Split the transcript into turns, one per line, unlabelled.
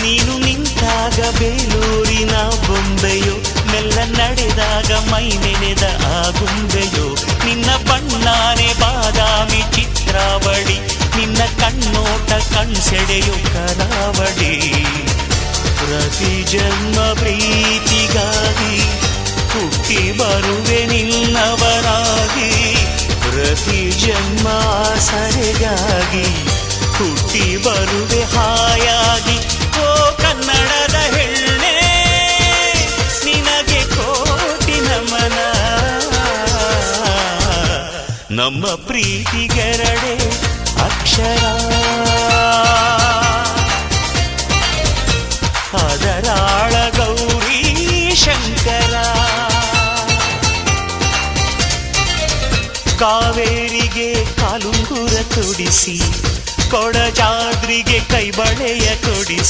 ನೀನು ನಿಂತಾಗ ಬೇಲೂರಿನ ಬೊಂಬೆಯೋ, ಮೆಲ್ಲ ನಡೆದಾಗ ಮೈ ನೆನೆದ ಆ ಗುಂಬೆಯೋ. ನಿನ್ನ ಬಣ್ಣಾನೆ ಬಾದಾಮಿ ಚಿತ್ರಾವಳಿ, ನಿನ್ನ ಕಣ್ಣೋಟ ಕಣ್ಸೆಡೆಯೋ ಕರಾವಳಿ. ಪ್ರತಿ ಜನ್ಮ ಪ್ರೀತಿಗಾಗಿ ಹುಟ್ಟಿ ಬರುವೆ ನಿನ್ನವರಾಗಿ, ಪ್ರತಿ ಜನ್ಮ ಆಸರೆಗಾಗಿ ಹುಟ್ಟಿ ಬರುವೆ ಹಾಯಾಗಿ. ಓ ಕನ್ನಡದ ಹೆಣ್ಣೆ ನಿನಗೆ ಕೋಟಿ ನಮನ, ನಮ್ಮ ಪ್ರೀತಿಗೆರಡೆ ಅಕ್ಷರ, ಅದರಾಳ ಗೌರಿ ಶಂಕರ. ಕಾವೇರಿಗೆ ಕಾಲುಂಗುರ ತೊಡಿಸಿ, ಕೊಡಜಾದ್ರಿಗೆ ಕೈಬಳೆಯ ಕೊಡಿಸಿ.